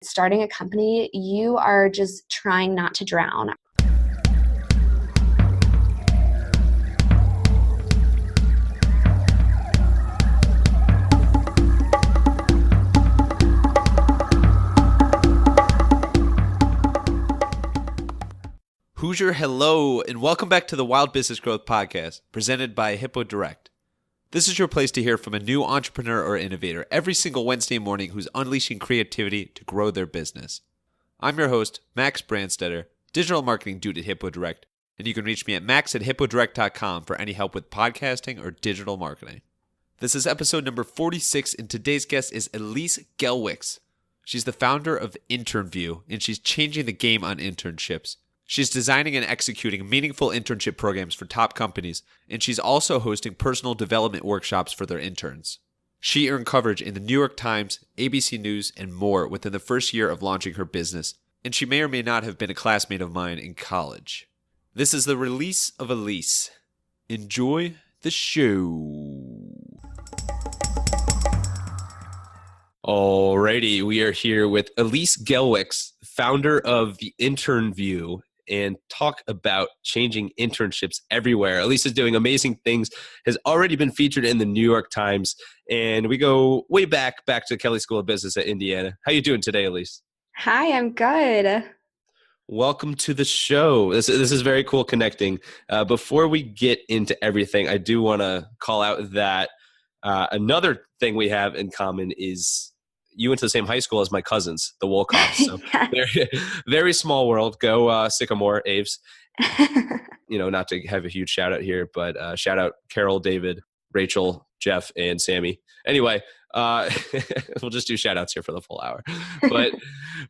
starting a company, you are just trying not to drown. Hoosier, hello, and welcome back to the Wild Business Growth Podcast, presented by Hippo Direct. This is your place to hear from a new entrepreneur or innovator every single Wednesday morning who's unleashing creativity to grow their business. I'm your host, Max Brandstetter, digital marketing dude at Hippo Direct, and you can reach me at max@hippodirect.com for any help with podcasting or digital marketing. This is episode number 46, and today's guest is Elise Gelwicks. She's the founder of InternView, and she's changing the game on internships. She's designing and executing meaningful internship programs for top companies, and she's also hosting personal development workshops for their interns. She earned coverage in the New York Times, ABC News, and more within the first year of launching her business, and she may or may not have been a classmate of mine in college. This is the release of Elise. Enjoy the show. Alrighty, we are here with Elise Gelwicks, founder of the InternView, and talk about changing internships everywhere. Elise is doing amazing things, has already been featured in the New York Times, and we go way back to Kelley School of Business at Indiana. How you doing today, Elise? Hi, I'm good. Welcome to the show. This is very cool connecting. Before we get into everything, I do want to call out that another thing we have in common is you went to the same high school as my cousins, the Wolcoffs. So very, very small world. Go Sycamore Aves. Not to have a huge shout out here, but shout out Carol, David, Rachel, Jeff, and Sammy. Anyway, we'll just do shout outs here for the full hour.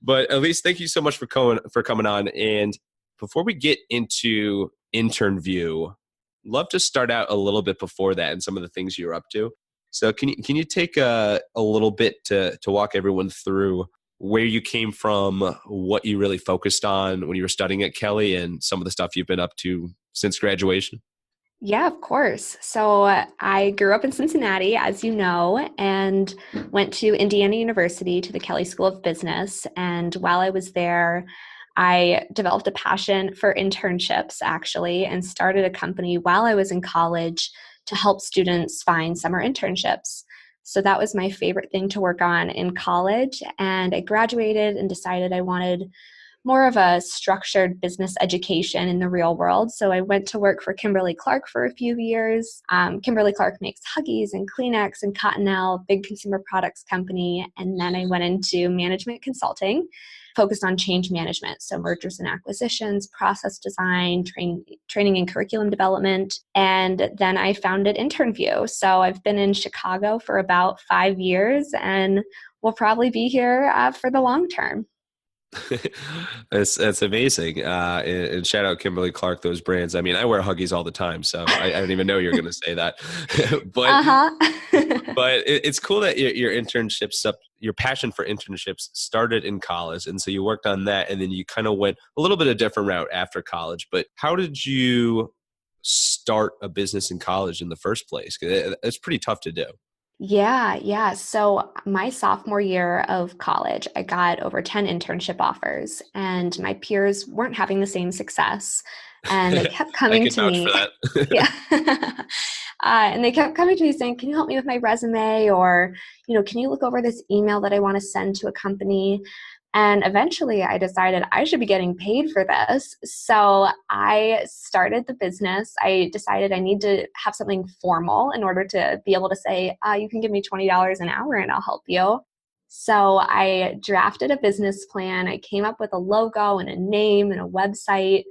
But at least thank you so much for coming on. And before we get into InternView, love to start out a little bit before that and some of the things you're up to. So can you take a little bit to walk everyone through where you came from, what you really focused on when you were studying at Kelley, and some of the stuff you've been up to since graduation? Yeah, of course. So I grew up in Cincinnati, as you know, and went to Indiana University to the Kelley School of Business. And while I was there, I developed a passion for internships, actually, and started a company while I was in college to help students find summer internships. So that was my favorite thing to work on in college. And I graduated and decided I wanted more of a structured business education in the real world. So I went to work for Kimberly-Clark for a few years. Kimberly-Clark makes Huggies and Kleenex and Cottonelle, big consumer products company. And then I went into management consulting, focused on change management. So mergers and acquisitions, process design, training and curriculum development. And then I founded InternView. So I've been in Chicago for about 5 years and will probably be here for the long term. That's amazing. And shout out Kimberly-Clark, those brands. I mean, I wear Huggies all the time, so I don't even know you're going to say that. But it's cool that your passion for internships started in college. And so you worked on that, and then you kind of went a little bit of a different route after college. But how did you start a business in college in the first place? 'Cause it's pretty tough to do. Yeah. So my sophomore year of college, I got over 10 internship offers, and my peers weren't having the same success. And they kept coming to me. I can vouch for that. Yeah. And they kept coming to me saying, can you help me with my resume? Or, can you look over this email that I want to send to a company? And eventually I decided I should be getting paid for this. So I started the business. I decided I need to have something formal in order to be able to say, you can give me $20 an hour and I'll help you. So I drafted a business plan. I came up with a logo and a name and a website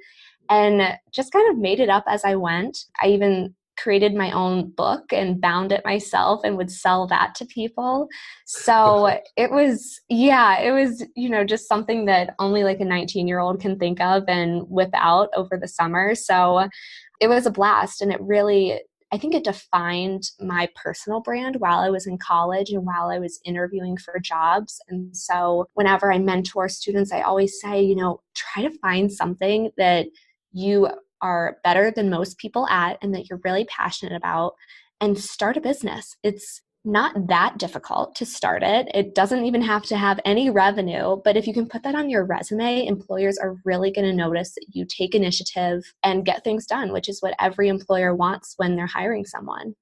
and just kind of made it up as I went. I even created my own book and bound it myself and would sell that to people. So it was, just something that only like a 19-year-old can think of and whip out over the summer. So it was a blast. And I think it defined my personal brand while I was in college and while I was interviewing for jobs. And so whenever I mentor students, I always say, try to find something that you are better than most people at and that you're really passionate about and start a business. It's not that difficult to start it. It doesn't even have to have any revenue, but if you can put that on your resume, employers are really going to notice that you take initiative and get things done, which is what every employer wants when they're hiring someone.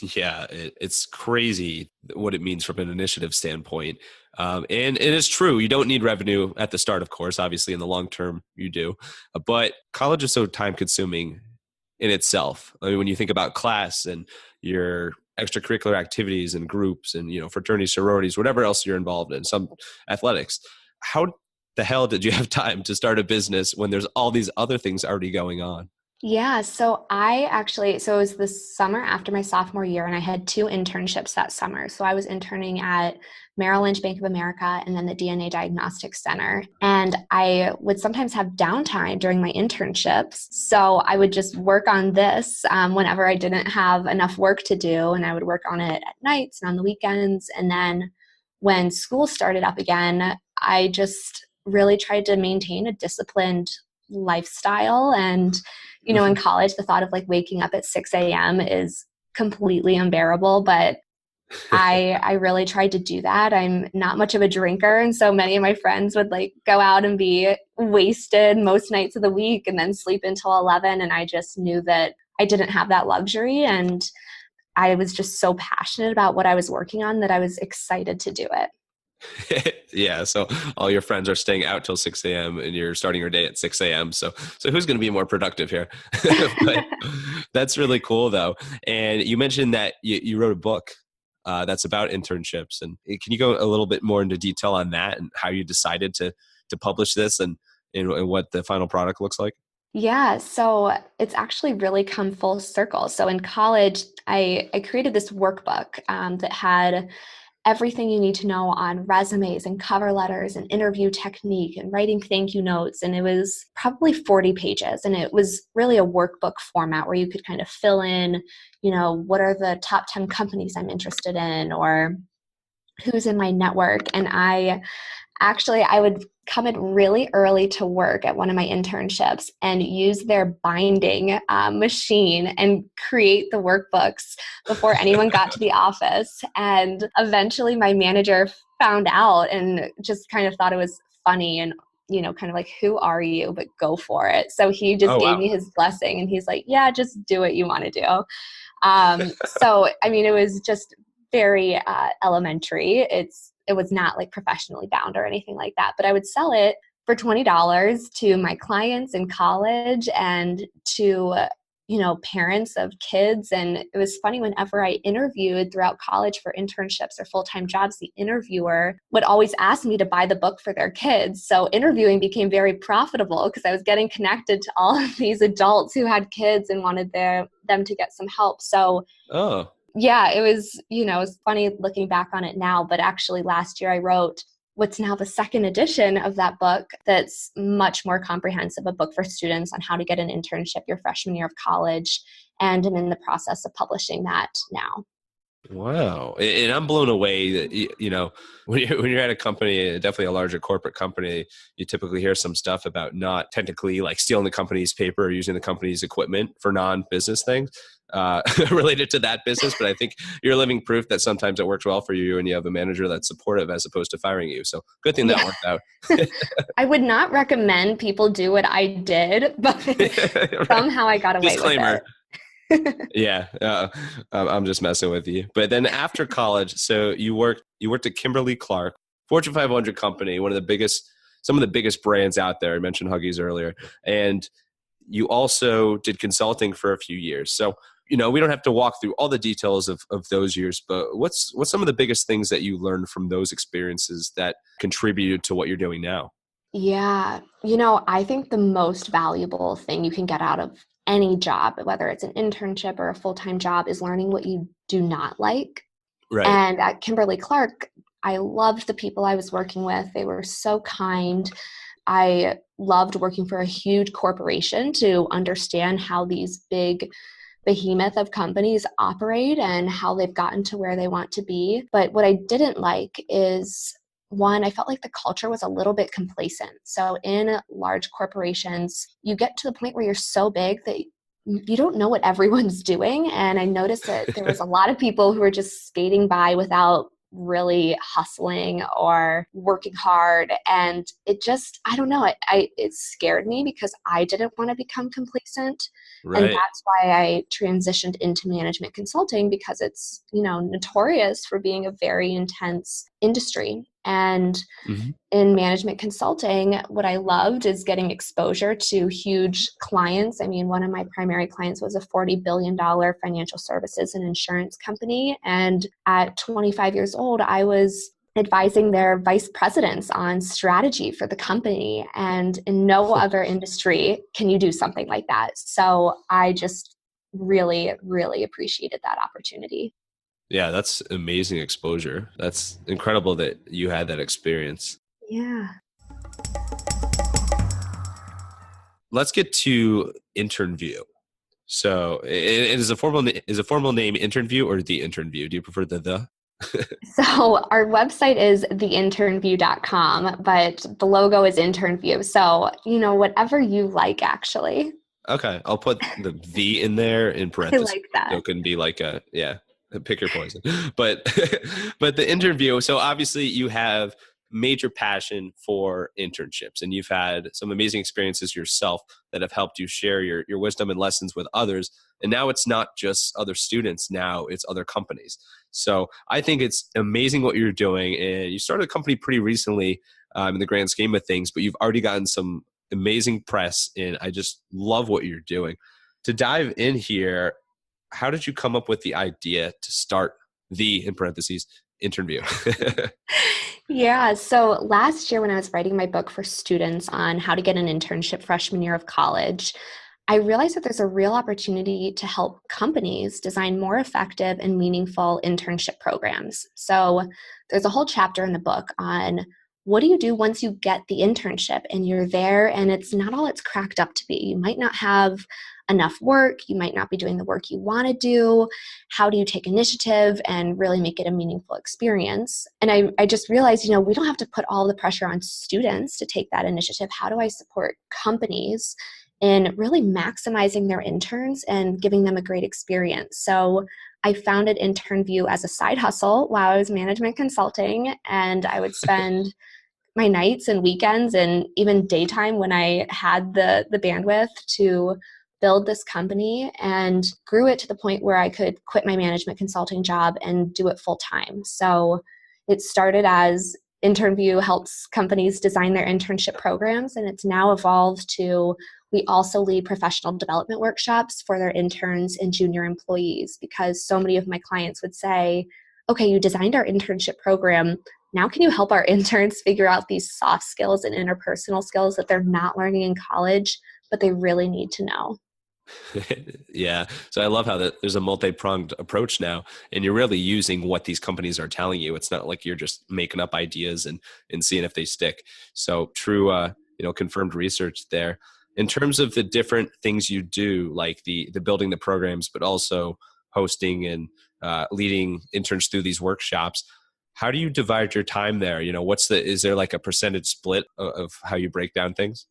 Yeah, it's crazy what it means from an initiative standpoint. And it is true. You don't need revenue at the start, of course. Obviously, in the long term, you do. But college is so time consuming in itself. I mean, when you think about class and your extracurricular activities and groups and, fraternities, sororities, whatever else you're involved in, some athletics, how the hell did you have time to start a business when there's all these other things already going on? Yeah, so it was the summer after my sophomore year, and I had 2 internships that summer. So I was interning at Merrill Lynch Bank of America and then the DNA Diagnostics Center. And I would sometimes have downtime during my internships. So I would just work on this whenever I didn't have enough work to do. And I would work on it at nights and on the weekends. And then when school started up again, I just really tried to maintain a disciplined lifestyle. And in college, the thought of like waking up at 6 a.m. is completely unbearable, but I really tried to do that. I'm not much of a drinker, and so many of my friends would like go out and be wasted most nights of the week and then sleep until 11, and I just knew that I didn't have that luxury, and I was just so passionate about what I was working on that I was excited to do it. Yeah, so all your friends are staying out till 6 a.m. and you're starting your day at 6 a.m. So who's going to be more productive here? But that's really cool, though. And you mentioned that you wrote a book that's about internships. And can you go a little bit more into detail on that and how you decided to publish this and what the final product looks like? Yeah, so it's actually really come full circle. So in college, I created this workbook that had everything you need to know on resumes and cover letters and interview technique and writing thank you notes. And it was probably 40 pages. And it was really a workbook format where you could kind of fill in, what are the top 10 companies I'm interested in or who's in my network. And I would come in really early to work at one of my internships and use their binding machine and create the workbooks before anyone got to the office. And eventually my manager found out and just kind of thought it was funny and, kind of like, who are you? But go for it. So he just gave me his blessing and he's like, yeah, just do what you want to do. It was just very elementary. It was not like professionally bound or anything like that, but I would sell it for $20 to my clients in college and to, parents of kids. And it was funny, whenever I interviewed throughout college for internships or full-time jobs, the interviewer would always ask me to buy the book for their kids. So interviewing became very profitable because I was getting connected to all of these adults who had kids and wanted them to get some help. So yeah, it was, it's funny looking back on it now, but actually last year I wrote what's now the second edition of that book that's much more comprehensive, a book for students on how to get an internship your freshman year of college. And I'm in the process of publishing that now. Wow. And I'm blown away that, when you're at a company, definitely a larger corporate company, you typically hear some stuff about not technically like stealing the company's paper or using the company's equipment for non-business things related to that business. But I think you're living proof that sometimes it works well for you and you have a manager that's supportive as opposed to firing you. So good thing that worked out. I would not recommend people do what I did, but Right. Somehow I got away Disclaimer. with it. Yeah, I'm just messing with you. But then after college, so you worked at Kimberly-Clark, Fortune 500 company, some of the biggest brands out there. I mentioned Huggies earlier, and you also did consulting for a few years. So we don't have to walk through all the details of those years, but what's some of the biggest things that you learned from those experiences that contributed to what you're doing now? Yeah. I think the most valuable thing you can get out of any job, whether it's an internship or a full-time job, is learning what you do not like. Right. And at Kimberly-Clark, I loved the people I was working with. They were so kind. I loved working for a huge corporation to understand how these big behemoth of companies operate and how they've gotten to where they want to be. But what I didn't like is, one, I felt like the culture was a little bit complacent. So in large corporations, you get to the point where you're so big that you don't know what everyone's doing. And I noticed that there was a lot of people who were just skating by without really hustling or working hard. And it just, I don't know, it scared me because I didn't want to become complacent. And Right. that's why I transitioned into management consulting, because it's, notorious for being a very intense industry. And Hmm. in management consulting, what I loved is getting exposure to huge clients. I mean, one of my primary clients was a $40 billion financial services and insurance company. And at 25 years old, I was advising their vice presidents on strategy for the company. And in no other industry can you do something like that. So I just really, really appreciated that opportunity. Yeah, that's amazing exposure. That's incredible that you had that experience. Yeah. Let's get to InternView. So it is a formal name InternView or the InternView? Do you prefer the? So our website is theinternview.com, but the logo is InternView. So, whatever you like, actually. Okay, I'll put the in there in I parentheses. like that. So it can be like pick your poison. But but the interview. So obviously you have major passion for internships, and you've had some amazing experiences yourself that have helped you share your wisdom and lessons with others. And now it's not just other students. Now it's other companies. So I think it's amazing what you're doing, and you started a company pretty recently in the grand scheme of things, but you've already gotten some amazing press, and I just love what you're doing. To dive in here, how did you come up with the idea to start the, in parentheses, interview? Yeah. So last year, when I was writing my book for students on how to get an internship freshman year of college, I realized that there's a real opportunity to help companies design more effective and meaningful internship programs. So there's a whole chapter in the book on what do you do once you get the internship and you're there and it's not all it's cracked up to be. You might not have enough work. You might not be doing the work you want to do. How do you take initiative and really make it a meaningful experience? And I just realized, we don't have to put all the pressure on students to take that initiative. How do I support companies in really maximizing their interns and giving them a great experience? So I founded InternView as a side hustle while I was management consulting, and I would spend my nights and weekends and even daytime when I had the bandwidth to build this company, and grew it to the point where I could quit my management consulting job and do it full time. So it started as InternView helps companies design their internship programs, and it's now evolved to we also lead professional development workshops for their interns and junior employees, because so many of my clients would say, okay, you designed our internship program. Now can you help our interns figure out these soft skills and interpersonal skills that they're not learning in college, but they really need to know? Yeah. So I love how there's a multi-pronged approach now, and you're really using what these companies are telling you. It's not like you're just making up ideas and seeing if they stick. So true, confirmed research there. In terms of the different things you do, like the building the programs, but also hosting and leading interns through these workshops, how do you divide your time there? Is there like a percentage split of how you break down things?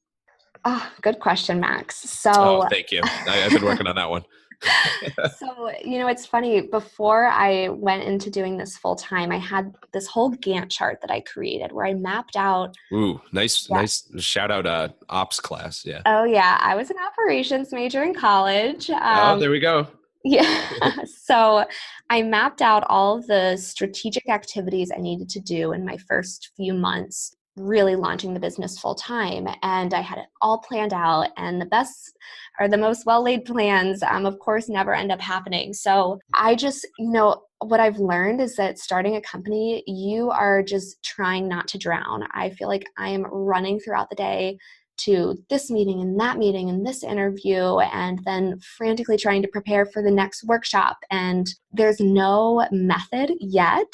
Oh, good question, Max. Oh, So, thank you. I've been working on that one. it's funny. Before I went into doing this full time, I had this whole Gantt chart that I created where I mapped out. Ooh, nice, Yeah. nice shout out, ops class. Yeah. Oh, yeah. I was an operations major in college. Oh, there we go. Yeah. So I mapped out all of the strategic activities I needed to do in my first few months, really launching the business full time. And I had it all planned out. And the best or the most well-laid plans, of course, never end up happening. So I just, what I've learned is that starting a company, you are just trying not to drown. I feel like I'm running throughout the day to this meeting and this interview, and then frantically trying to prepare for the next workshop. And there's no method yet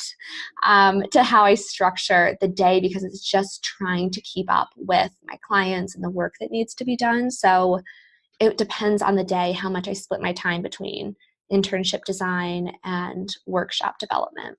to how I structure the day, because it's just trying to keep up with my clients and the work that needs to be done. So it depends on the day how much I split my time between internship design and workshop development.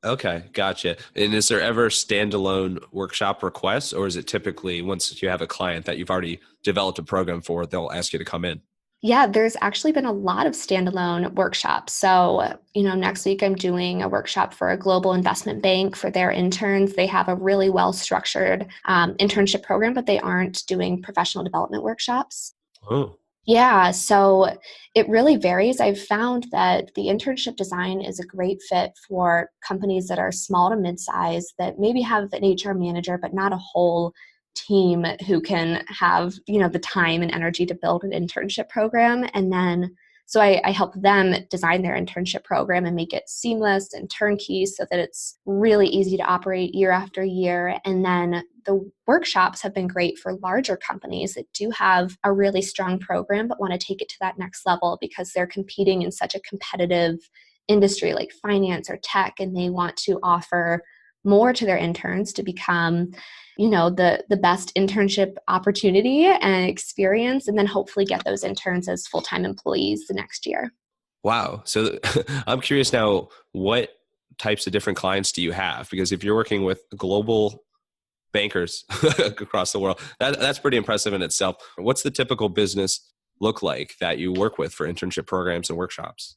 Okay, gotcha. And is there ever standalone workshop requests, or is it typically once you have a client that you've already developed a program for, they'll ask you to come in? Yeah, there's actually been a lot of standalone workshops. So, next week I'm doing a workshop for a global investment bank for their interns. They have a really well-structured internship program, but they aren't doing professional development workshops. Oh, Yeah, so it really varies. I've found that the internship design is a great fit for companies that are small to mid-size that maybe have an HR manager, but not a whole team who can have, the time and energy to build an internship program. And then, so I help them design their internship program and make it seamless and turnkey so that it's really easy to operate year after year. And then the workshops have been great for larger companies that do have a really strong program but want to take it to that next level because they're competing in such a competitive industry like finance or tech, and they want to offer more to their interns to become the best internship opportunity and experience, and then hopefully get those interns as full-time employees the next year. wow. So I'm curious now, what types of different clients do you have? Because if you're working with global bankers across the world, that's pretty impressive in itself. What's the typical business look like that you work with for internship programs and workshops?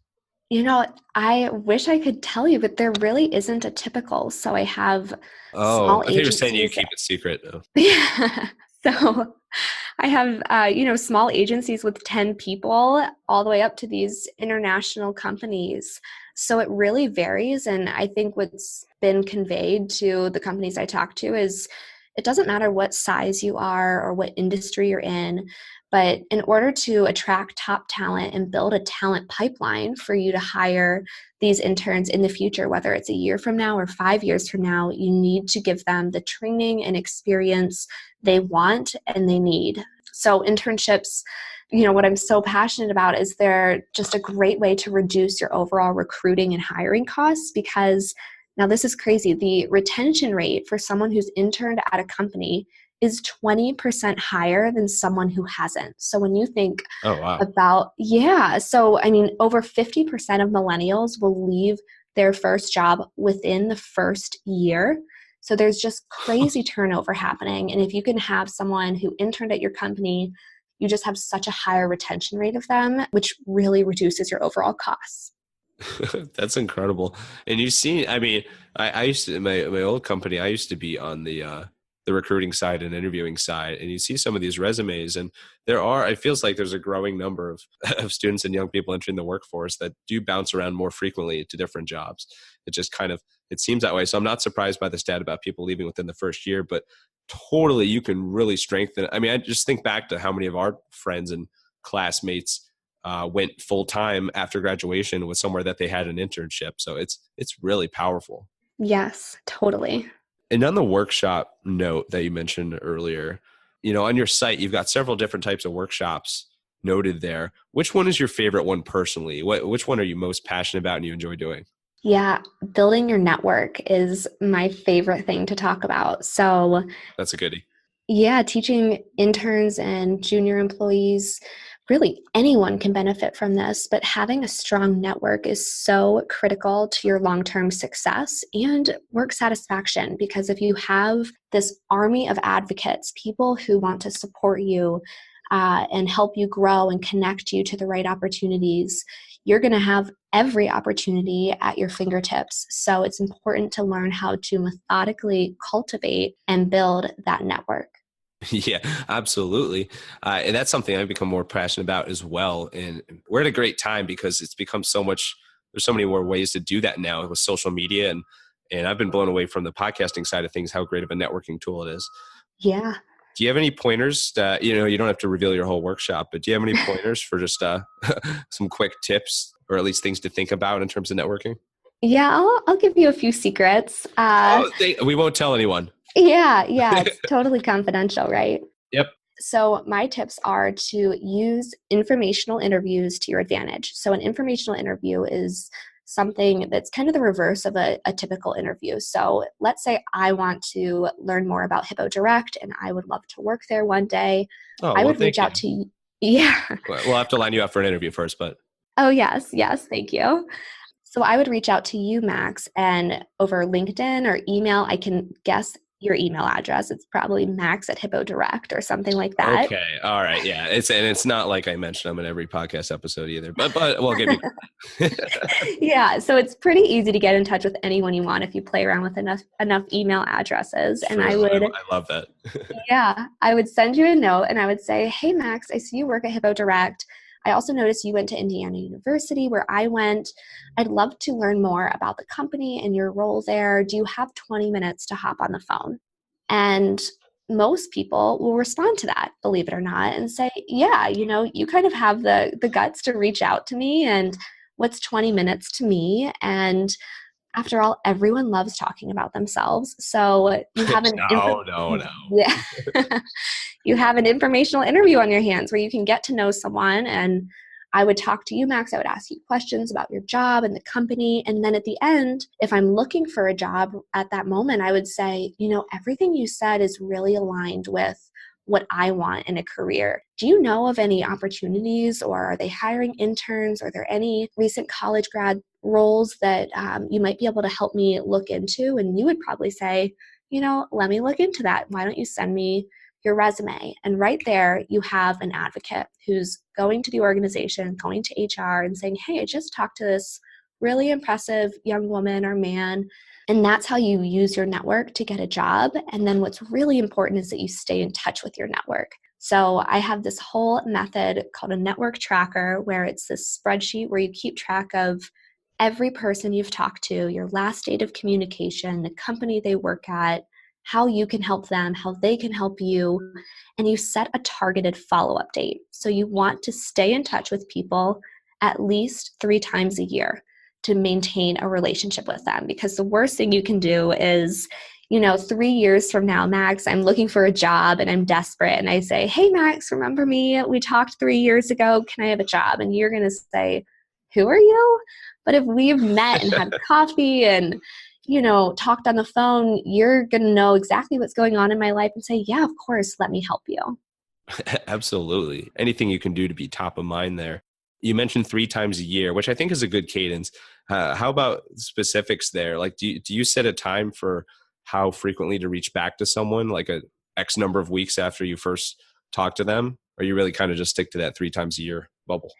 I wish I could tell you, but there really isn't a typical. So I have Oh, small I think you're saying you agencies. keep it secret. Oh. Yeah. So I have, small agencies with 10 people all the way up to these international companies. So it really varies. And I think what's been conveyed to the companies I talk to is it doesn't matter what size you are or what industry you're in, but in order to attract top talent and build a talent pipeline for you to hire these interns in the future, whether it's a year from now or 5 years from now, you need to give them the training and experience they want and they need. So internships, what I'm so passionate about is they're just a great way to reduce your overall recruiting and hiring costs because now this is crazy. The retention rate for someone who's interned at a company is 20% higher than someone who hasn't. So when you think Oh, wow. about, so I mean, over 50% of millennials will leave their first job within the first year. So there's just crazy turnover happening. And if you can have someone who interned at your company, you just have such a higher retention rate of them, which really reduces your overall costs. That's incredible. And you see, I mean, I used to, in my old company, I used to be on the recruiting side and interviewing side. And you see some of these resumes, and it feels like there's a growing number of, of students and young people entering the workforce that do bounce around more frequently to different jobs. It just kind of, it seems that way. So I'm not surprised by the stat about people leaving within the first year, but totally you can really strengthen. I mean, I just think back to how many of our friends and classmates went full time after graduation with somewhere that they had an internship. So it's really powerful. Yes, totally. And on the workshop note that you mentioned earlier, on your site you've got several different types of workshops noted there. Which one is your favorite one personally? Which one are you most passionate about and you enjoy doing? Yeah, building your network is my favorite thing to talk about. So That's a goodie. yeah, teaching interns and junior employees, really anyone can benefit from this, but having a strong network is so critical to your long-term success and work satisfaction. Because if you have this army of advocates, people who want to support you and help you grow and connect you to the right opportunities, you're going to have every opportunity at your fingertips. So it's important to learn how to methodically cultivate and build that network. Yeah, absolutely. And that's something I've become more passionate about as well. And we're at a great time because it's become so much, there's so many more ways to do that now with social media. And I've been blown away from the podcasting side of things, how great of a networking tool it is. Yeah. Do you have any pointers that, you don't have to reveal your whole workshop, but do you have any pointers for just some quick tips or at least things to think about in terms of networking? Yeah, I'll give you a few secrets. We won't tell anyone. Yeah, it's totally confidential, right? Yep. So my tips are to use informational interviews to your advantage. So an informational interview is something that's kind of the reverse of a typical interview. So let's say I want to learn more about Hippo Direct and I would love to work there one day. Oh, I well, would thank reach you. out to, yeah. We'll have to line you up for an interview first, but. Oh, yes, thank you. So I would reach out to you, Max, and over LinkedIn or email, I can guess your email address. It's probably max@hippodirect or something like that. Okay. All right. Yeah. It's not like I mentioned them in every podcast episode either, but we'll give you. Yeah. So it's pretty easy to get in touch with anyone you want if you play around with enough email addresses. And True. I love that. Yeah, I would send you a note and I would say, hey, Max, I see you work at HippoDirect. I also noticed you went to Indiana University where I went. I'd love to learn more about the company and your role there. Do you have 20 minutes to hop on the phone? And most people will respond to that, believe it or not, and say, yeah, you kind of have the guts to reach out to me, and what's 20 minutes to me? And after all, everyone loves talking about themselves. So you have an no. Yeah. You have an informational interview on your hands where you can get to know someone. And I would talk to you, Max. I would ask you questions about your job and the company. And then at the end, if I'm looking for a job at that moment, I would say, everything you said is really aligned with what I want in a career. Do you know of any opportunities, or are they hiring interns? Are there any recent college grad roles that you might be able to help me look into? And you would probably say, let me look into that. Why don't you send me your resume? And right there, you have an advocate who's going to the organization, going to HR and saying, hey, I just talked to this really impressive young woman or man. And that's how you use your network to get a job. And then what's really important is that you stay in touch with your network. So I have this whole method called a network tracker, where it's this spreadsheet where you keep track of every person you've talked to, your last date of communication, the company they work at, how you can help them, how they can help you, and you set a targeted follow-up date. So you want to stay in touch with people at least 3 times a year to maintain a relationship with them. Because the worst thing you can do is, 3 years from now, Max, I'm looking for a job and I'm desperate. And I say, hey, Max, remember me? We talked 3 years ago. Can I have a job? And you're going to say, who are you? But if we've met and had coffee and, talked on the phone, you're going to know exactly what's going on in my life and say, yeah, of course, let me help you. Absolutely. Anything you can do to be top of mind there. You mentioned 3 times a year, which I think is a good cadence. How about specifics there? Like, do you set a time for how frequently to reach back to someone, like a X number of weeks after you first talk to them? Or you really kind of just stick to that 3 times a year bubble?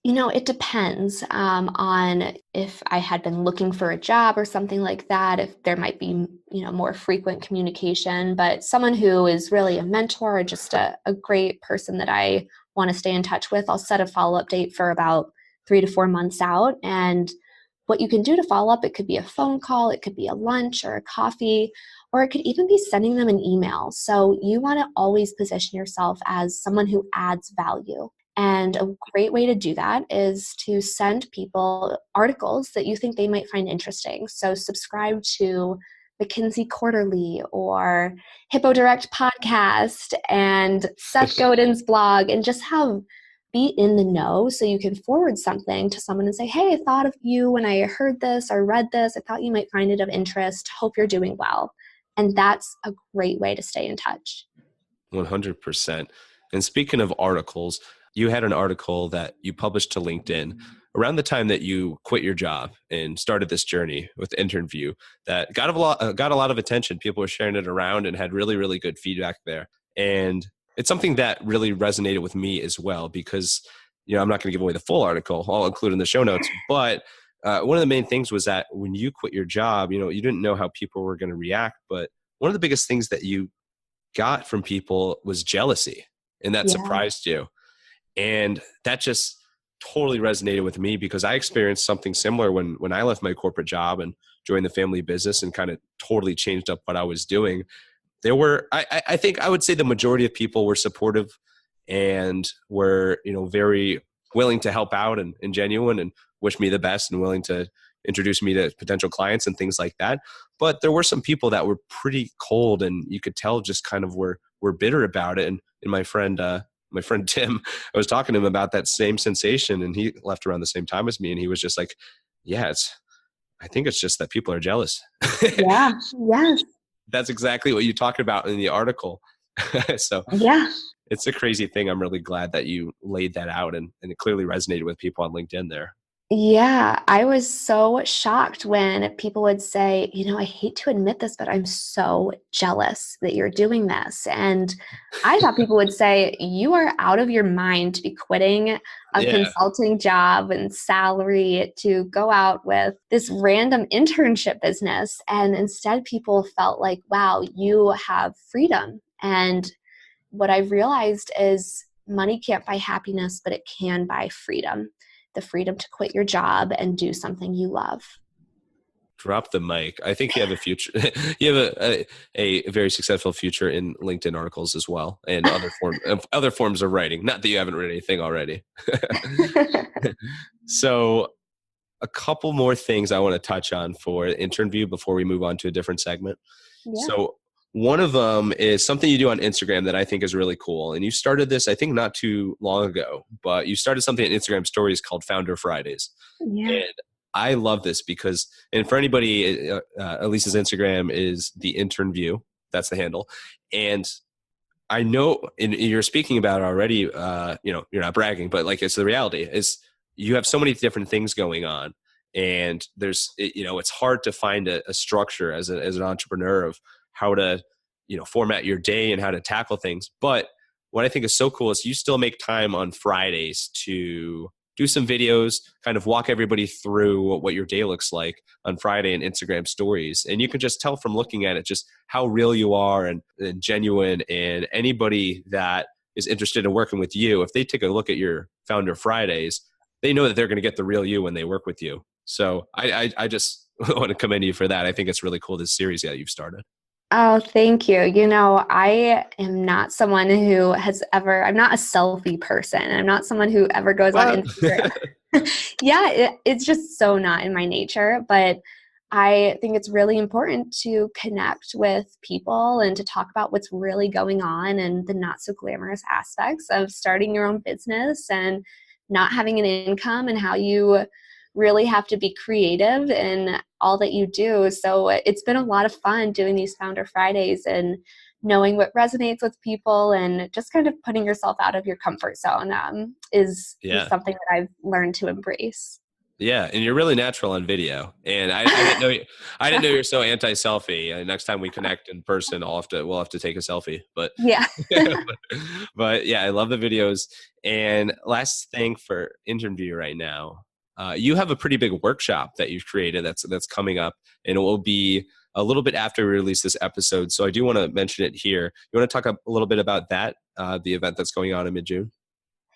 It depends on if I had been looking for a job or something like that, if there might be, more frequent communication. But someone who is really a mentor or just a great person that I want to stay in touch with, I'll set a follow-up date for about 3 to 4 months out. And what you can do to follow up, it could be a phone call, it could be a lunch or a coffee, or it could even be sending them an email. So you want to always position yourself as someone who adds value. And a great way to do that is to send people articles that you think they might find interesting. So subscribe to McKinsey Quarterly or HippoDirect podcast and Seth Godin's blog, and just be in the know so you can forward something to someone and say, hey, I thought of you when I heard this or read this. I thought you might find it of interest. Hope you're doing well. And that's a great way to stay in touch. 100%. And speaking of articles, you had an article that you published to LinkedIn around the time that you quit your job and started this journey with InternView that got a lot of attention. People were sharing it around and had really, really good feedback there. And it's something that really resonated with me as well, because, I'm not going to give away the full article. I'll include in the show notes. But one of the main things was that when you quit your job, you didn't know how people were going to react. But one of the biggest things that you got from people was jealousy, and that surprised you. And that just totally resonated with me, because I experienced something similar when I left my corporate job and joined the family business and kind of totally changed up what I was doing. There were, I think I would say the majority of people were supportive and were, very willing to help out and genuine and wish me the best and willing to introduce me to potential clients and things like that. But there were some people that were pretty cold, and you could tell just kind of were bitter about it. And my friend Tim, I was talking to him about that same sensation, and he left around the same time as me. And he was just like, yeah, I think it's just that people are jealous. Yeah. Yes. That's exactly what you talked about in the article. So yeah, it's a crazy thing. I'm really glad that you laid that out, and it clearly resonated with people on LinkedIn there. Yeah, I was so shocked when people would say, I hate to admit this, but I'm so jealous that you're doing this. And I thought people would say, you are out of your mind to be quitting a Yeah. consulting job and salary to go out with this random internship business. And instead, people felt like, wow, you have freedom. And what I realized is money can't buy happiness, but it can buy freedom. The freedom to quit your job and do something you love. Drop the mic. I think you have a future. You have a very successful future in LinkedIn articles as well, and other forms of writing. Not that you haven't written anything already. So, a couple more things I want to touch on for InternView before we move on to a different segment. Yeah. So, one of them is something you do on Instagram that I think is really cool. And you started this, I think, not too long ago, but you started something on Instagram stories called Founder Fridays. Yeah. And I love this because, and for anybody, Elise's Instagram is the InternView. That's the handle. And I know, and you're speaking about it already, you're not bragging, but like it's the reality is you have so many different things going on. And it's hard to find a structure as an entrepreneur of how to, format your day and how to tackle things. But what I think is so cool is you still make time on Fridays to do some videos, kind of walk everybody through what your day looks like on Friday and Instagram stories. And you can just tell from looking at it just how real you are and genuine. And anybody that is interested in working with you, if they take a look at your Founder Fridays, they know that they're going to get the real you when they work with you. So I just want to commend you for that. I think it's really cool, this series that you've started. Oh, thank you. I am not someone who I'm not a selfie person. I'm not someone who ever goes on Instagram. Yeah, it's just so not in my nature. But I think it's really important to connect with people and to talk about what's really going on and the not so glamorous aspects of starting your own business and not having an income and how you really have to be creative in all that you do. So it's been a lot of fun doing these Founder Fridays and knowing what resonates with people and just kind of putting yourself out of your comfort zone is something that I've learned to embrace. Yeah, and you're really natural on video. And I didn't know you're so anti-selfie. Next time we connect in person, we'll have to take a selfie. But yeah. but yeah, I love the videos. And last thing for InternView right now. You have a pretty big workshop that you've created that's coming up, and it will be a little bit after we release this episode. So I do want to mention it here. You want to talk a little bit about that, the event that's going on in mid-June?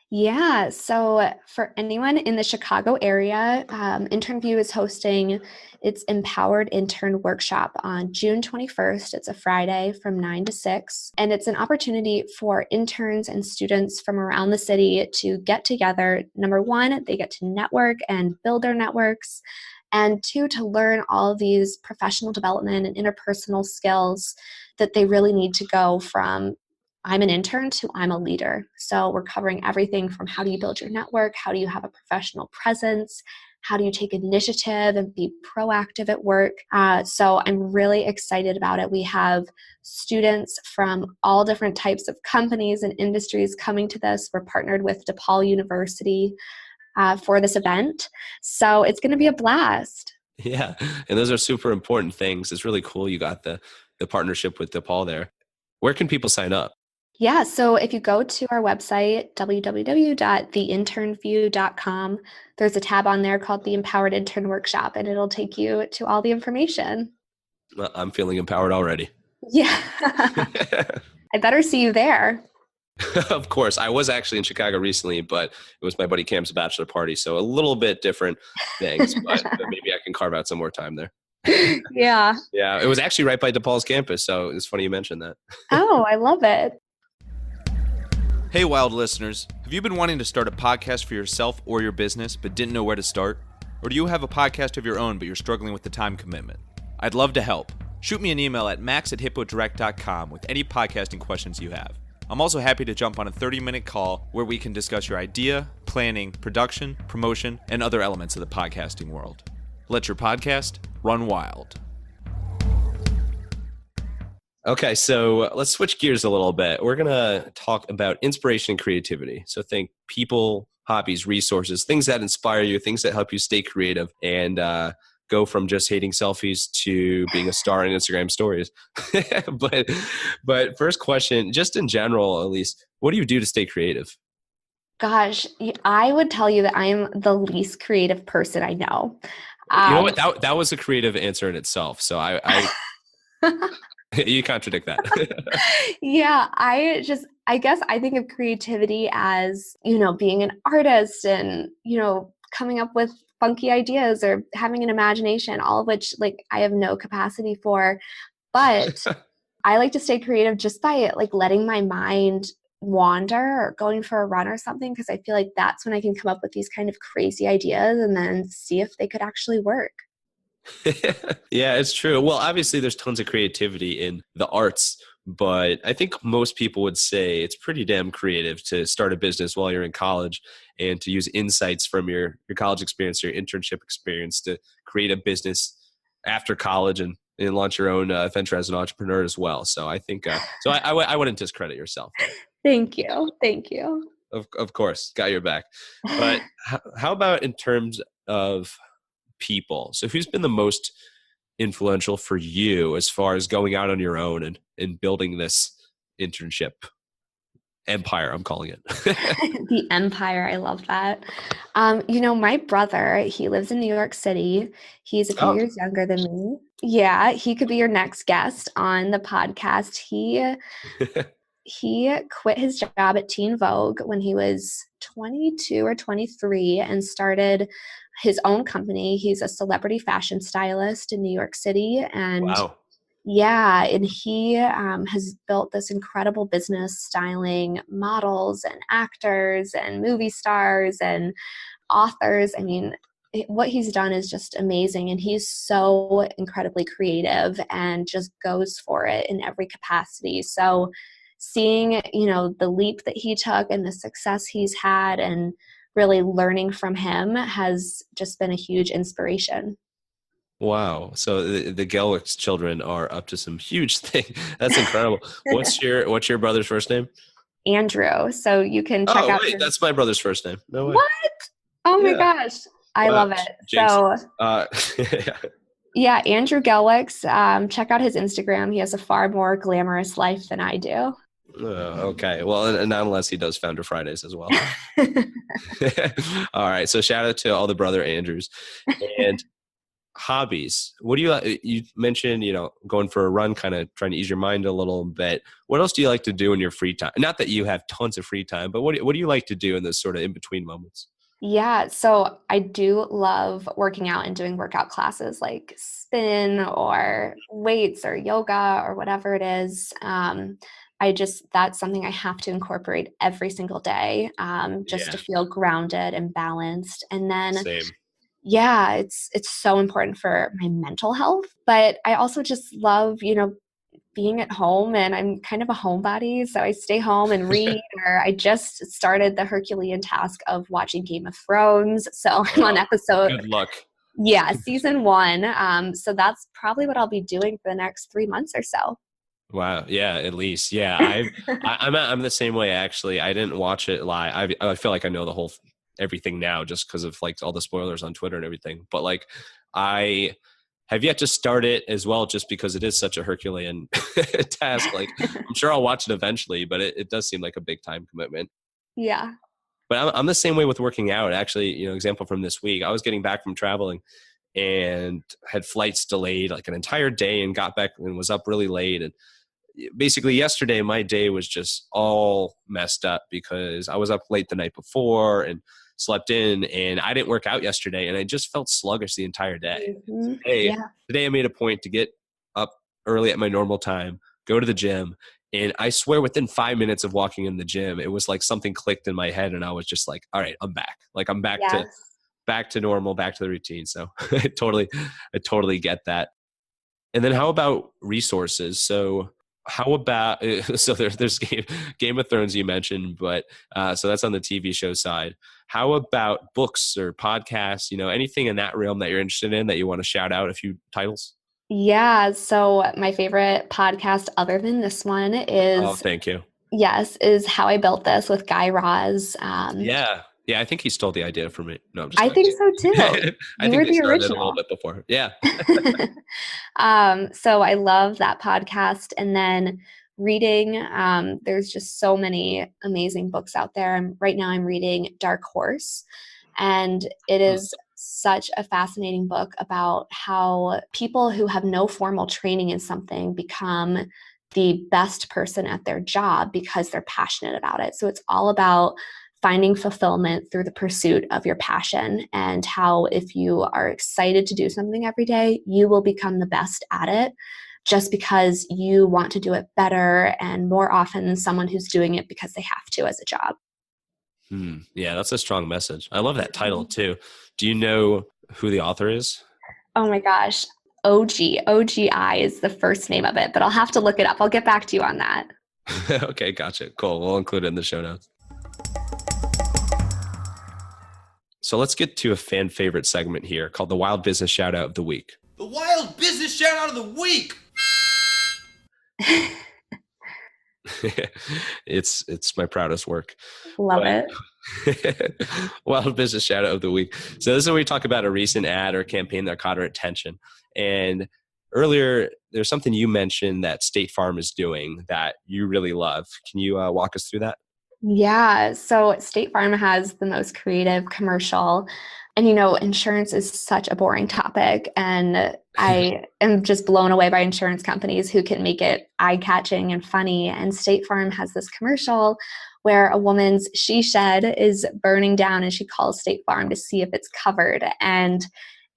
Yeah. So for anyone in the Chicago area, InternView is hosting its Empowered Intern Workshop on June 21st. It's a Friday from 9 to 6. And it's an opportunity for interns and students from around the city to get together. Number one, they get to network and build their networks. And two, to learn all of these professional development and interpersonal skills that they really need to go from I'm an intern to I'm a leader. So we're covering everything from how do you build your network, how do you have a professional presence, how do you take initiative and be proactive at work. So I'm really excited about it. We have students from all different types of companies and industries coming to this. We're partnered with DePaul University for this event. So it's going to be a blast. Yeah, and those are super important things. It's really cool you got the partnership with DePaul there. Where can people sign up? Yeah, so if you go to our website, www.theinternships.com, there's a tab on there called the Empowered Intern Workshop, and it'll take you to all the information. Well, I'm feeling empowered already. Yeah. I better see you there. Of course. I was actually in Chicago recently, but it was my buddy Cam's bachelor party, so a little bit different things, but maybe I can carve out some more time there. Yeah. Yeah, it was actually right by DePaul's campus, so it's funny you mentioned that. Oh, I love it. Hey, Wild listeners. Have you been wanting to start a podcast for yourself or your business, but didn't know where to start? Or do you have a podcast of your own, but you're struggling with the time commitment? I'd love to help. Shoot me an email at max@hippodirect.com with any podcasting questions you have. I'm also happy to jump on a 30-minute call where we can discuss your idea, planning, production, promotion, and other elements of the podcasting world. Let your podcast run wild. Okay, so let's switch gears a little bit. We're going to talk about inspiration and creativity. So think people, hobbies, resources, things that inspire you, things that help you stay creative and go from just hating selfies to being a star in Instagram stories. but first question, just in general, Elise, what do you do to stay creative? Gosh, I would tell you that I am the least creative person I know. You know what? That was a creative answer in itself. So I you contradict that. Yeah, I guess I think of creativity as, being an artist and, coming up with funky ideas or having an imagination, all of which like I have no capacity for. But I like to stay creative just by like letting my mind wander or going for a run or something, because I feel like that's when I can come up with these kind of crazy ideas and then see if they could actually work. Yeah, it's true. Well, obviously there's tons of creativity in the arts, but I think most people would say it's pretty damn creative to start a business while you're in college and to use insights from your college experience, your internship experience to create a business after college and launch your own venture as an entrepreneur as well. So I think, I wouldn't discredit yourself. Thank you. Thank you. Of course, got your back. But how about in terms of people? So who's been the most influential for you as far as going out on your own and building this internship empire, I'm calling it? The empire. I love that. My brother, he lives in New York City. He's a few years younger than me. Yeah, he could be your next guest on the podcast. He quit his job at Teen Vogue when he was 22 or 23 and started his own company. He's a celebrity fashion stylist in New York City. And Wow. yeah, and he has built this incredible business styling models and actors and movie stars and authors. I mean, what he's done is just amazing. And he's so incredibly creative and just goes for it in every capacity. So seeing, the leap that he took and the success he's had and really learning from him has just been a huge inspiration. Wow. So the Gelwicks children are up to some huge thing. That's incredible. What's your brother's first name? Andrew. So you can check out his... That's my brother's first name. No way. What? Oh my gosh. I love it. James. So yeah, Andrew Gelwicks, check out his Instagram. He has a far more glamorous life than I do. Okay. Well, and not unless he does Founder Fridays as well. All right. So shout out to all the brother Andrews. And hobbies. What do you mentioned, going for a run, kind of trying to ease your mind a little bit. What else do you like to do in your free time? Not that you have tons of free time, but what do you like to do in those sort of in-between moments? Yeah, so I do love working out and doing workout classes like spin or weights or yoga or whatever it is. That's something I have to incorporate every single day, to feel grounded and balanced. And then, Same. Yeah, it's so important for my mental health. But I also just love, being at home, and I'm kind of a homebody, so I stay home and read. Or I just started the Herculean task of watching Game of Thrones, so I'm on episode. Good luck. Yeah, season 1. So that's probably what I'll be doing for the next 3 months or so. Wow. Yeah, at least. Yeah, I'm the same way. Actually, I didn't watch it live. I feel like I know everything now just because of like all the spoilers on Twitter and everything. But like I have yet to start it as well, just because it is such a Herculean task. Like I'm sure I'll watch it eventually, but it does seem like a big time commitment. Yeah. But I'm the same way with working out. Actually, example from this week, I was getting back from traveling and had flights delayed like an entire day and got back and was up really late. And basically yesterday, my day was just all messed up because I was up late the night before and slept in, and I didn't work out yesterday, and I just felt sluggish the entire day. Mm-hmm. Today I made a point to get up early at my normal time, go to the gym, and I swear within 5 minutes of walking in the gym, it was like something clicked in my head, and I was just like, all right, I'm back. Like I'm back to normal, back to the routine. So I totally get that. And then how about resources? So how about, so there's Game of Thrones you mentioned, but so that's on the TV show side. How about books or podcasts, anything in that realm that you're interested in that you want to shout out a few titles? Yeah. So my favorite podcast other than this one is... Oh, thank you. Yes, is How I Built This with Guy Raz. Yeah. Yeah, I think he stole the idea from me. No, I'm just I think so too. kidding. I You think were they the started it a little original. bit before. Yeah. So I love that podcast. And then reading, there's just so many amazing books out there. Right now I'm reading Dark Horse, and it is such a fascinating book about how people who have no formal training in something become the best person at their job because they're passionate about it. So it's all about finding fulfillment through the pursuit of your passion, and how if you are excited to do something every day, you will become the best at it just because you want to do it better and more often than someone who's doing it because they have to as a job. Yeah, that's a strong message. I love that title too. Do you know who the author is? Oh my gosh. OGI is the first name of it, but I'll have to look it up. I'll get back to you on that. Okay, gotcha. Cool. We'll include it in the show notes. So let's get to a fan favorite segment here called the Wild Business Shout Out of the Week. The Wild Business Shout Out of the Week. It's my proudest work. Love it. Wild Business Shout Out of the Week. So this is where we talk about a recent ad or campaign that caught our attention. And earlier, there's something you mentioned that State Farm is doing that you really love. Can you walk us through that? Yeah, so State Farm has the most creative commercial. And, insurance is such a boring topic. And I am just blown away by insurance companies who can make it eye-catching and funny. And State Farm has this commercial where a woman's she shed is burning down and she calls State Farm to see if it's covered. And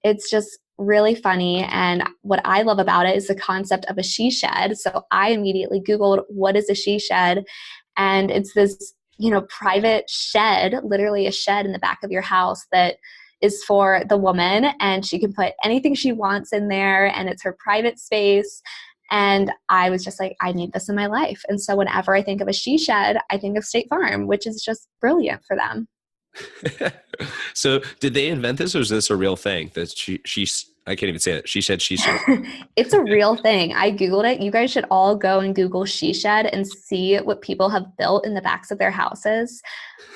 it's just really funny. And what I love about it is the concept of a she shed. So I immediately Googled, what is a she shed? And it's this, private shed, literally a shed in the back of your house that is for the woman, and she can put anything she wants in there, and it's her private space. And I was just like, I need this in my life. And so whenever I think of a she shed, I think of State Farm, which is just brilliant for them. So did they invent this, or is this a real thing that she's I can't even say it. She said she shed. It's a real thing. I Googled it. You guys should all go and Google she shed and see what people have built in the backs of their houses.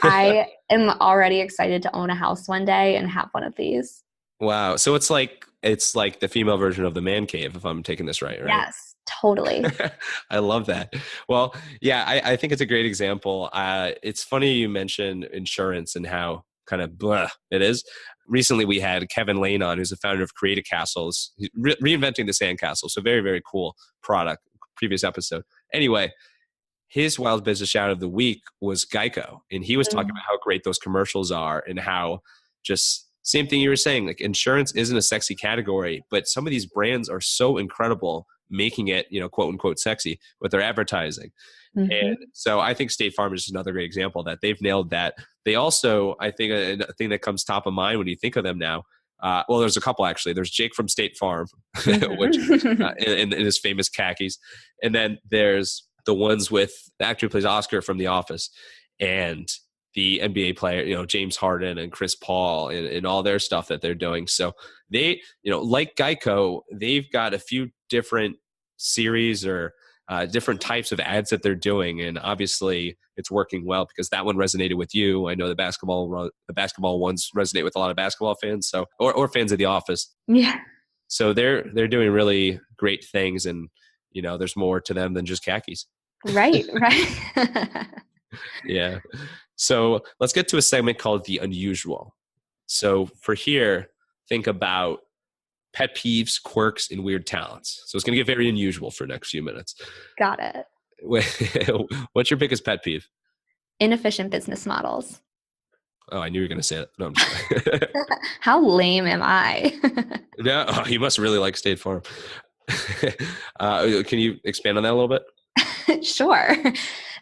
I am already excited to own a house one day and have one of these. Wow. So it's like the female version of the man cave, if I'm taking this right? Yes, totally. I love that. Well, yeah, I think it's a great example. It's funny you mentioned insurance and how kind of blah it is. Recently, we had Kevin Lane on, who's the founder of Create a Castles, reinventing the sandcastle. So very, very cool product. Previous episode. Anyway, his wild business shout of the week was Geico. And he was talking about how great those commercials are and how just same thing you were saying, like insurance isn't a sexy category, but some of these brands are so incredible making it, quote unquote sexy with their advertising. Mm-hmm. And so I think State Farm is another great example that they've nailed that. They also, I think a thing that comes top of mind when you think of them now, well, there's a couple actually. There's Jake from State Farm, which in his famous khakis. And then there's the ones with the actor who plays Oscar from The Office and the NBA player, James Harden and Chris Paul and all their stuff that they're doing. So they, like Geico, they've got a few different series or different types of ads that they're doing. And obviously it's working well because that one resonated with you. I know the basketball ones resonate with a lot of basketball fans. So, or fans of The Office. Yeah. So they're doing really great things. And, there's more to them than just khakis. Right. Yeah. So let's get to a segment called The Unusual. So for here, think about pet peeves, quirks, and weird talents. So it's going to get very unusual for the next few minutes. Got it. What's your biggest pet peeve? Inefficient business models. Oh, I knew you were going to say that. No, I'm sorry. How lame am I? No, you must really like State Farm. Can you expand on that a little bit? Sure.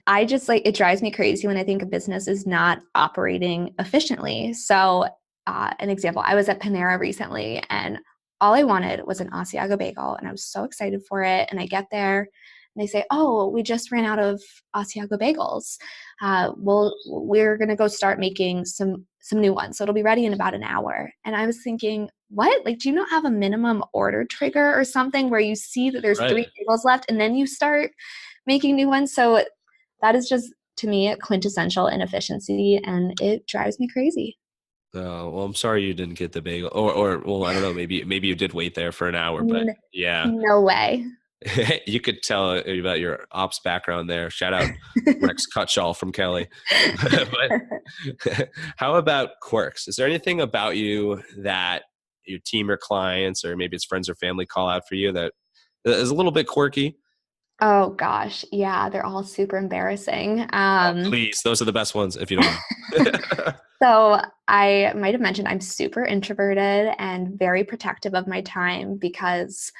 I just it drives me crazy when I think a business is not operating efficiently. So an example, I was at Panera recently and all I wanted was an Asiago bagel and I was so excited for it. And I get there and they say, oh, we just ran out of Asiago bagels. We're going to go start making some new ones. So it'll be ready in about an hour. And I was thinking, what? Do you not have a minimum order trigger or something where you see that there's 3 bagels left and then you start making new ones? So that is just to me, quintessential inefficiency, and it drives me crazy. Oh, well, I'm sorry you didn't get the bagel, or well, I don't know, maybe you did wait there for an hour, but yeah, No way. you could tell about your ops background there. Shout out Rex Cutshall from Kelly. But how about quirks? Is there anything about you that your team or clients, or maybe it's friends or family, call out for you that is a little bit quirky? Oh gosh, yeah, they're all super embarrassing. Oh, please, those are the best ones if you don't mind. So I might have mentioned I'm super introverted and very protective of my time because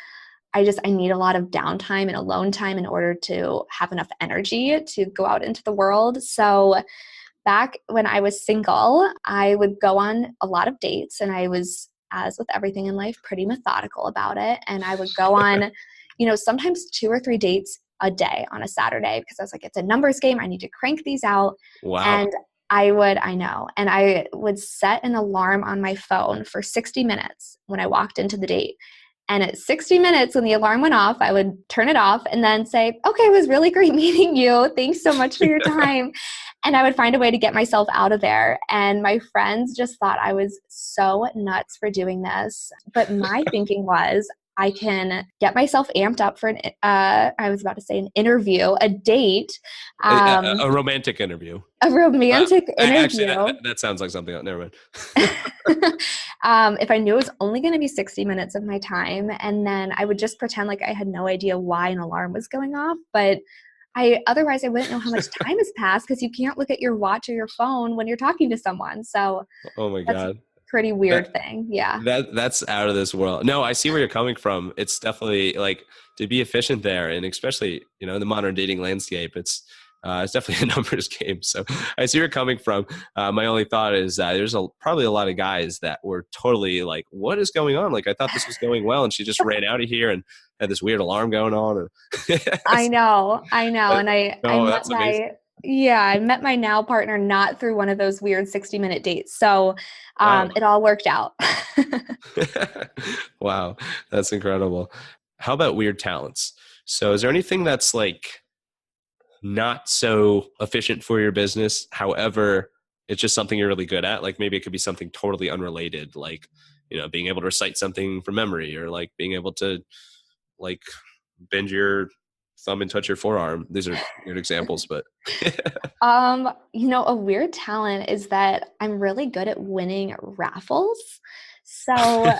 I need a lot of downtime and alone time in order to have enough energy to go out into the world. So back when I was single, I would go on a lot of dates, and I was, as with everything in life, pretty methodical about it. And I would go on, sometimes 2 or 3 dates a day on a Saturday because I was like, it's a numbers game. I need to crank these out. Wow. And I know. And I would set an alarm on my phone for 60 minutes when I walked into the date. And at 60 minutes, when the alarm went off, I would turn it off and then say, okay, it was really great meeting you. Thanks so much for your time. And I would find a way to get myself out of there. And my friends just thought I was so nuts for doing this. But my thinking was, I can get myself amped up for an interview, a date. A romantic interview. A romantic interview. Actually, that sounds like something else. Never mind. If I knew it was only going to be 60 minutes of my time, and then I would just pretend like I had no idea why an alarm was going off. But otherwise I wouldn't know how much time has passed because you can't look at your watch or your phone when you're talking to someone. So oh my God. Pretty weird thing. Yeah. That's out of this world. No, I see where you're coming from. It's definitely like to be efficient there. And especially, in the modern dating landscape, it's definitely a numbers game. So I see where you're coming from. My only thought is that there's probably a lot of guys that were totally like, what is going on? Like, I thought this was going well. And she just ran out of here and had this weird alarm going on. I know. And that's amazing. I met my now partner not through one of those weird 60-minute dates. So it all worked out. Wow. That's incredible. How about weird talents? So is there anything that's like not so efficient for your business? However, it's just something you're really good at. Like maybe it could be something totally unrelated, like, being able to recite something from memory, or like being able to like bend your thumb and touch your forearm. These are weird examples, but a weird talent is that I'm really good at winning raffles. So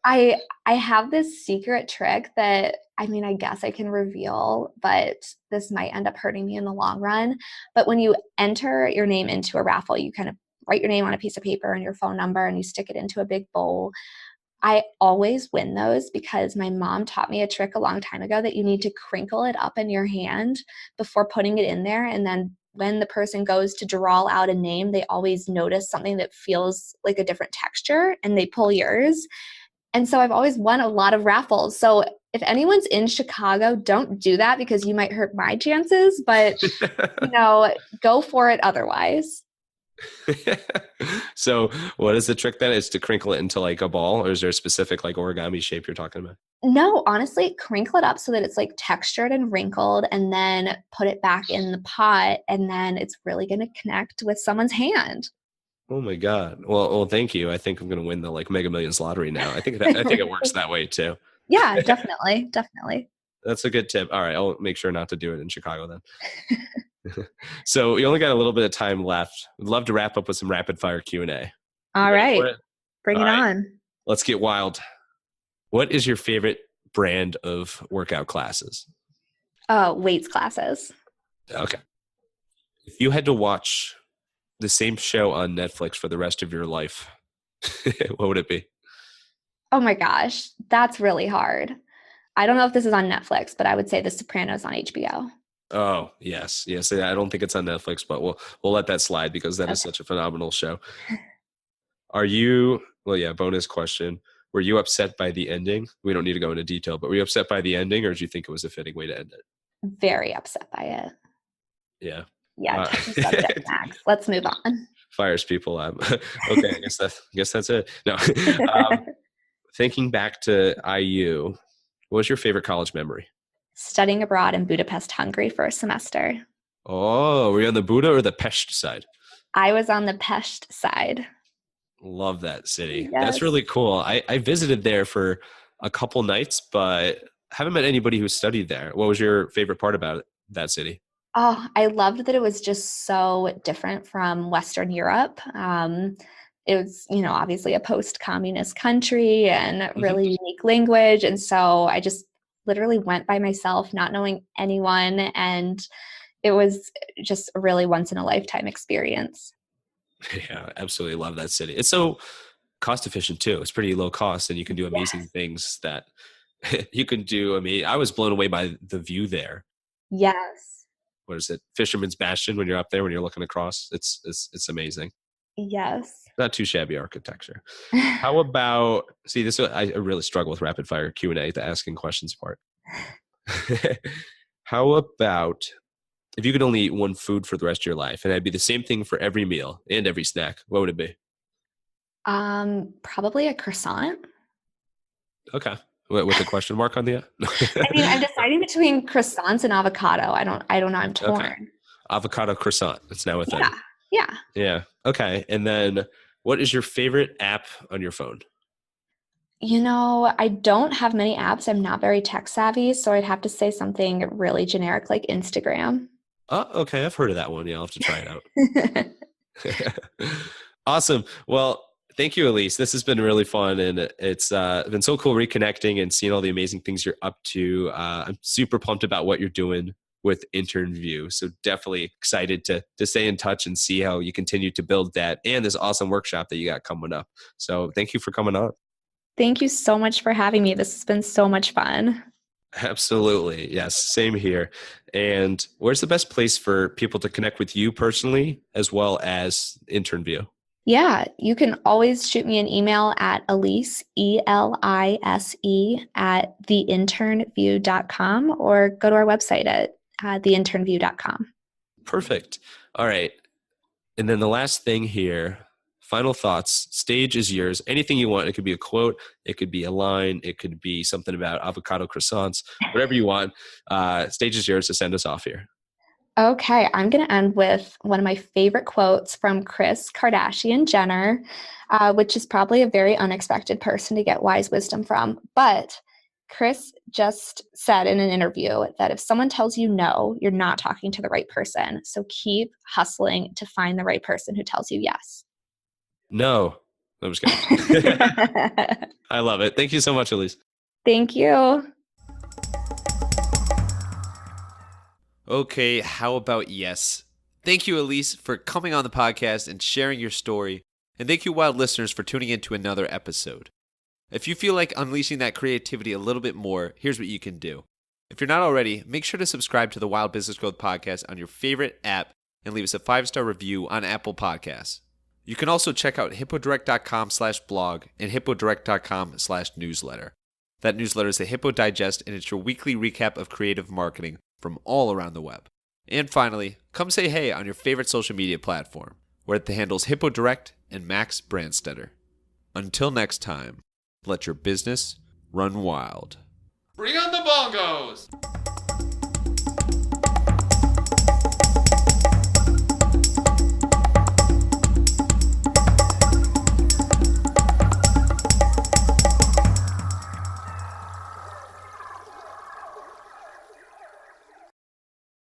I have this secret trick that, I guess I can reveal, but this might end up hurting me in the long run. But when you enter your name into a raffle, you kind of write your name on a piece of paper and your phone number, and you stick it into a big bowl. I always win those because my mom taught me a trick a long time ago that you need to crinkle it up in your hand before putting it in there. And then when the person goes to draw out a name, they always notice something that feels like a different texture and they pull yours. And so I've always won a lot of raffles. So if anyone's in Chicago, don't do that because you might hurt my chances, but go for it otherwise. So what is the trick then? Is to crinkle it into like a ball, or is there a specific like origami shape you're talking about? No, honestly, crinkle it up so that it's like textured and wrinkled, and then put it back in the pot, and then it's really going to connect with someone's hand. Oh my God. Well, thank you. I think I'm going to win the like Mega Millions lottery now. I think it works that way too. Yeah, definitely. Definitely. That's a good tip. All right. I'll make sure not to do it in Chicago then. So we only got a little bit of time left. We'd love to wrap up with some rapid fire Q&A. All right. Bring it on. Let's get wild. What is your favorite brand of workout classes? Oh, weights classes. Okay. If you had to watch the same show on Netflix for the rest of your life, what would it be? Oh my gosh, that's really hard. I don't know if this is on Netflix, but I would say The Sopranos on HBO. Oh, yes. I don't think it's on Netflix, but we'll let that slide because that is such a phenomenal show. Bonus question. Were you upset by the ending? We don't need to go into detail, but were you upset by the ending, or did you think it was a fitting way to end it? Very upset by it. Yeah. Yeah. Subject, Max. Let's move on. Fires people up. Okay. I guess that's it. No. Thinking back to IU, what was your favorite college memory? Studying abroad in Budapest, Hungary for a semester. Oh, were you on the Buda or the Pest side? I was on the Pest side. Love that city. That's Yes. really cool. I visited there for a couple nights, but haven't met anybody who studied there. What was your favorite part about that city? Oh, I loved that it was just so different from Western Europe. It was, obviously a post-communist country and Mhm. really unique language. And so I just literally went by myself, not knowing anyone. And it was just a really once in a lifetime experience. Yeah, absolutely love that city. It's so cost efficient too. It's pretty low cost, and you can do amazing Yes. things that you can do. I mean, I was blown away by the view there. Yes. What is it? Fisherman's Bastion when you're up there, when you're looking across. It's amazing. Yes. Not too shabby architecture. How about, see, this I really struggle with rapid fire Q&A, the asking questions part. How about if you could only eat one food for the rest of your life and it'd be the same thing for every meal and every snack, what would it be? Probably a croissant. Okay. With a question mark on the I mean, I'm deciding between croissants and avocado. I don't know. I'm Okay. torn. Avocado croissant. It's now a thing. Yeah. Yeah. Yeah. Okay. And then what is your favorite app on your phone? I don't have many apps. I'm not very tech savvy, so I'd have to say something really generic like Instagram. Oh, okay. I've heard of that one. Yeah, I'll have to try it out. Awesome. Well, thank you, Elise. This has been really fun, and it's been so cool reconnecting and seeing all the amazing things you're up to. I'm super pumped about what you're doing with InternView. So definitely excited to stay in touch and see how you continue to build that and this awesome workshop that you got coming up. So thank you for coming on. Thank you so much for having me. This has been so much fun. Absolutely. Yes. Same here. And where's the best place for people to connect with you personally as well as InternView? Yeah, you can always shoot me an email at Elise, ELISE, at theinternview.com or go to our website at theinternview.com. Perfect. All right. And then the last thing here, final thoughts. Stage is yours. Anything you want. It could be a quote. It could be a line. It could be something about avocado croissants, whatever you want. Stage is yours to send us off here. Okay, I'm going to end with one of my favorite quotes from Kris Kardashian Jenner, which is probably a very unexpected person to get wise wisdom from. But Kris just said in an interview that if someone tells you no, you're not talking to the right person. So keep hustling to find the right person who tells you yes. No, I'm just kidding. I love it. Thank you so much, Elise. Thank you. Okay, how about yes? Thank you, Elise, for coming on the podcast and sharing your story. And thank you, Wild listeners, for tuning in to another episode. If you feel like unleashing that creativity a little bit more, here's what you can do. If you're not already, make sure to subscribe to the Wild Business Growth Podcast on your favorite app and leave us a 5-star review on Apple Podcasts. You can also check out hippodirect.com/blog and hippodirect.com/newsletter. That newsletter is the Hippo Digest, and it's your weekly recap of creative marketing from all around the web. And finally, come say hey on your favorite social media platform. We're at the handles HippoDirect and Max Brandstetter. Until next time, let your business run wild. Bring on the bongos!